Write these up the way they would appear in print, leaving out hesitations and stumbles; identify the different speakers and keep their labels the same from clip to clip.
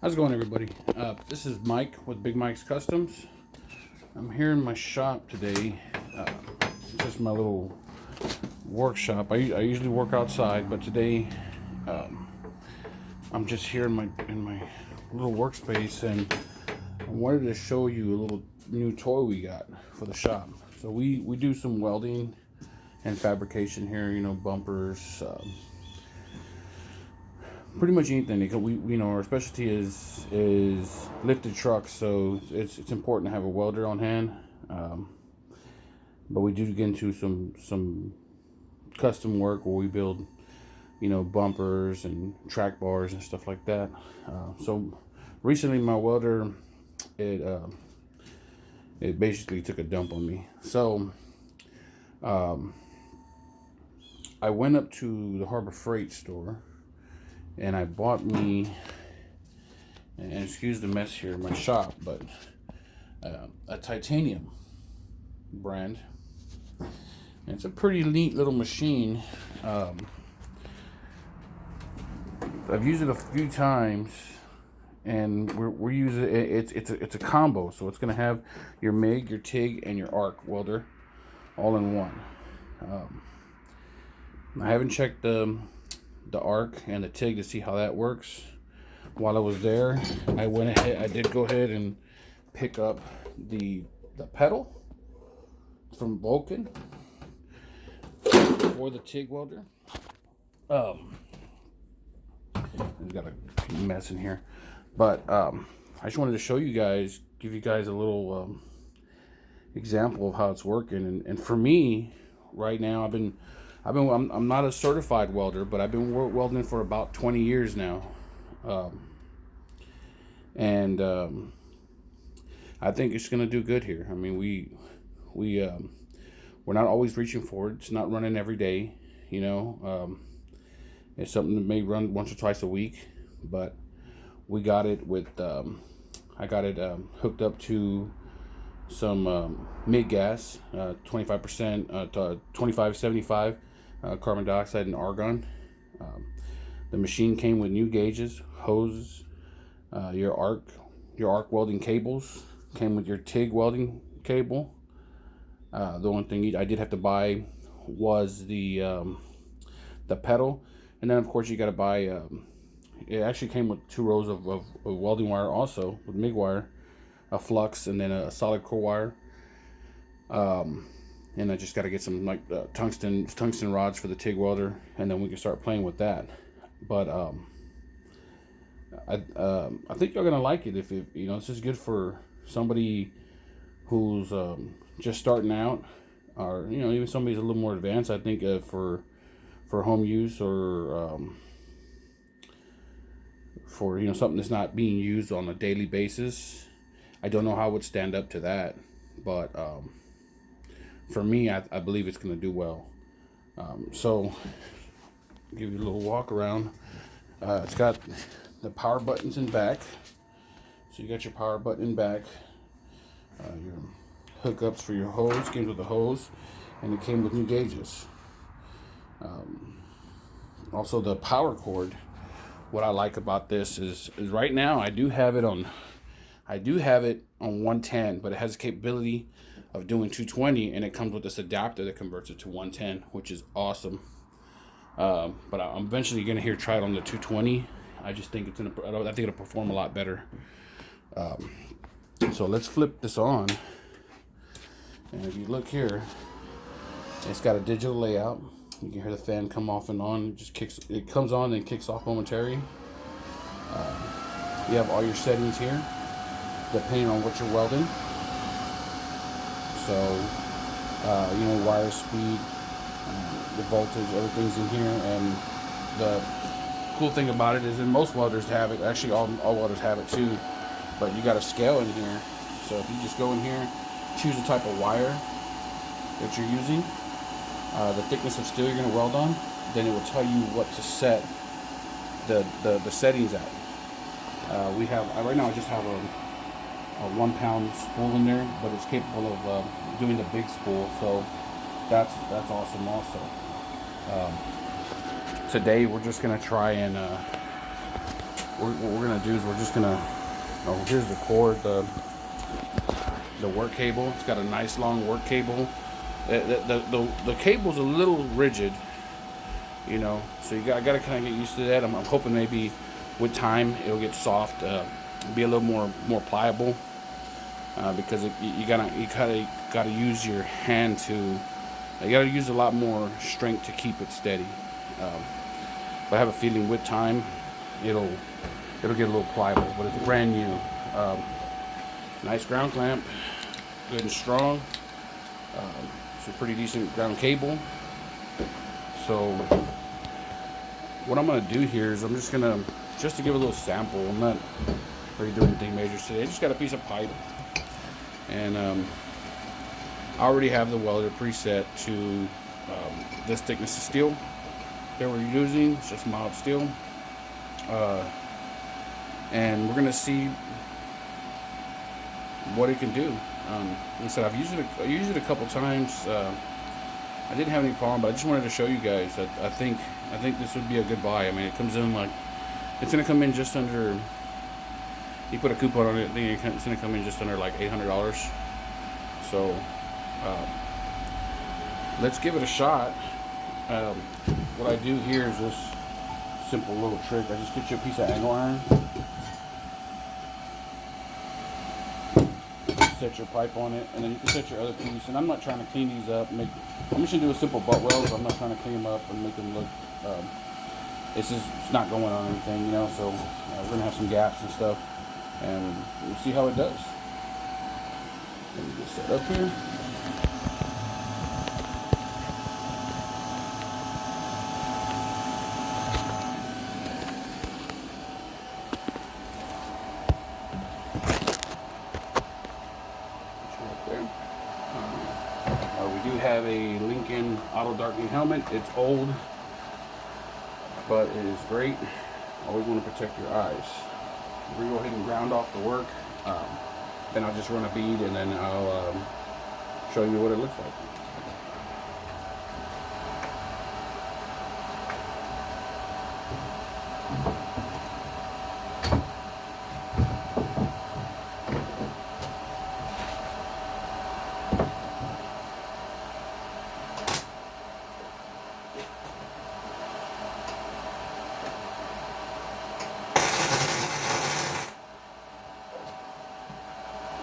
Speaker 1: How's it going, everybody? This is Mike with Big Mike's Customs. I'm here in my shop today. Just my little workshop. I usually work outside, but today I'm just here in my little workspace, and I wanted to show you a little new toy we got for the shop. So we do some welding and fabrication here. You know, bumpers. Pretty much anything. We our specialty is lifted trucks, so it's important to have a welder on hand. But we do get into some custom work where we build, bumpers and track bars and stuff like that. So recently, my welder it it basically took a dump on me. So I went up to the Harbor Freight store and I bought me, and excuse the mess here in my shop, but a titanium brand. And it's a pretty neat little machine. I've used it a few times, and we're using it. It's a combo, so it's gonna have your MIG, your TIG, and your arc welder all in one. I haven't checked the arc and the TIG to see how that works. While I was there, I did go ahead and pick up the pedal from Vulcan for the TIG welder. I've got a mess in here, but I just wanted to show you guys, give you guys a little example of how it's working. And for me, right now, I'm not a certified welder, but I've been welding for about 20 years now. I think it's gonna do good here. I mean, we're not always reaching for it. It's not running every day, It's something that may run once or twice a week, but we got it with I got it hooked up to some MIG gas, 25% to 2575 carbon dioxide and argon. The machine came with new gauges, hoses, your arc welding cables came with your TIG welding cable. The only thing I did have to buy was the pedal, and then of course you got to buy. It actually came with 2 rows of welding wire, also with MIG wire, a flux, and then a solid core wire. And I just got to get some tungsten rods for the TIG welder, and then we can start playing with that. But I think you're gonna like it. If this is good for somebody who's just starting out, or even somebody's a little more advanced. I think for home use, or for something that's not being used on a daily basis. I don't know how it would stand up to that, but for me, I believe it's going to do well. So, give you a little walk around. It's got the power buttons in back. So you got your power button in back. Your hookups for your hose, came with the hose, and it came with new gauges. Also, the power cord. What I like about this is right now I do have it on 110, but it has the capability of doing 220, and it comes with this adapter that converts it to 110, which is awesome. But I'm eventually gonna try it on the 220. I just think I think it'll perform a lot better. So let's flip this on, and if you look here, it's got a digital layout. You can hear the fan come off and on. It comes on and kicks off momentarily. You have all your settings here, depending on what you're welding. So, wire speed, the voltage, everything's in here. And the cool thing about it is that most welders have it. Actually, all welders have it too. But you got a scale in here. So if you just go in here, choose the type of wire that you're using, the thickness of steel you're going to weld on, then it will tell you what to set the settings at. Right now I just have a 1 pound spool in there, but it's capable of doing the big spool, so that's awesome also. Today we're just going to try and what we're gonna do is we're just gonna, oh, here's the cord, the work cable. It's got a nice long work cable. The cable's a little rigid, you know, so I gotta kind of get used to that. I'm hoping maybe with time it'll get soft, be a little more pliable, because you gotta use your hand to, you gotta use a lot more strength to keep it steady. But I have a feeling with time it'll get a little pliable. But it's brand new. Nice ground clamp, good and strong. Some pretty decent ground cable. So what I'm gonna do here is I'm just to give a little sample. I'm not really doing anything major today. I just got a piece of pipe, and I already have the welder preset to this thickness of steel that we're using. It's just mild steel, and we're gonna see what it can do. Like I said, I've used it a couple times. I didn't have any problem, but I just wanted to show you guys that I think this would be a good buy. I mean, it comes in like, it's gonna come in just under, you put a coupon on it, it's gonna come in just under like $800. So let's give it a shot. What I do here is this simple little trick. I just get you a piece of angle iron, set your pipe on it, and then you can set your other piece. And I'm not trying to clean these up. I'm just gonna do a simple butt weld. So I'm not trying to clean them up and make them look. It's not going on anything, you know. So we're gonna have some gaps and stuff, and we'll see how it does. Let me get set up here. We do have a Lincoln auto darkening helmet. It's old, but it is great. Always want to protect your eyes. We're going to go ahead and ground off the work. Then I'll just run a bead, and then I'll show you what it looks like.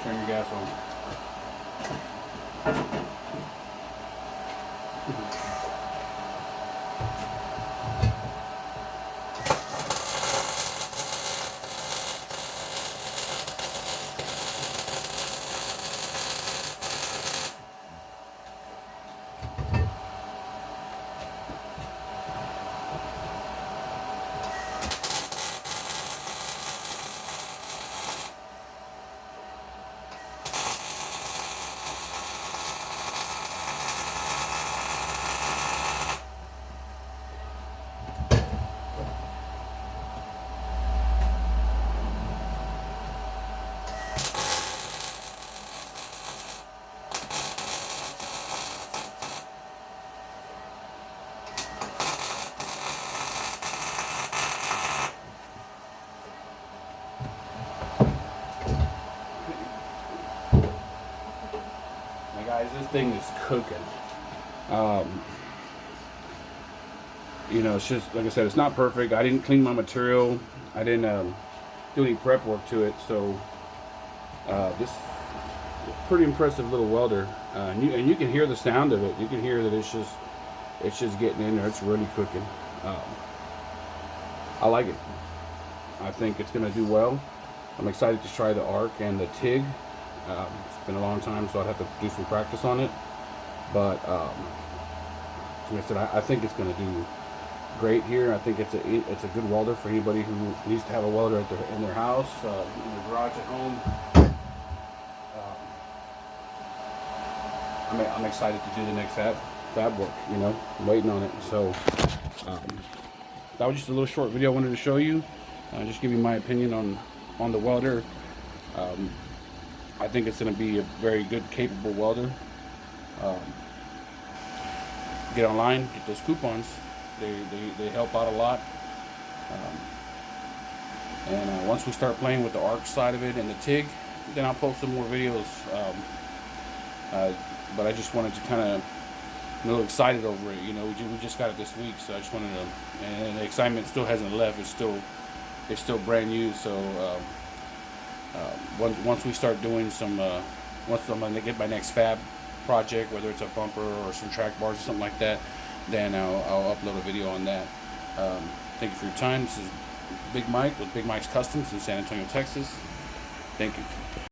Speaker 1: Turn your gas on. Guys, this thing is cooking. You know, it's just, like I said, it's not perfect. I didn't clean my material. I didn't do any prep work to it. So this is a pretty impressive little welder. And you can hear the sound of it. You can hear that it's just getting in there. It's really cooking. I like it. I think it's going to do well. I'm excited to try the arc and the TIG. It's been a long time, so I'd have to do some practice on it. But like I said, I think it's going to do great here. I think it's a good welder for anybody who needs to have a welder in their house, in their garage at home. I'm excited to do the next fab work. You know, I'm waiting on it. So that was just a little short video I wanted to show you. Just give you my opinion on the welder. I think it's going to be a very good, capable welder. Get online, get those coupons. They help out a lot. And once we start playing with the arc side of it and the TIG, then I'll post some more videos. But I just wanted to kind of, I'm a little excited over it. You know, we just got it this week, so I just wanted to, and the excitement still hasn't left. It's still brand new. So once we start doing some, once I'm gonna get my next fab project, whether it's a bumper or some track bars or something like that, then I'll upload a video on that. Thank you for your time. This is Big Mike with Big Mike's Customs in San Antonio, Texas. Thank you.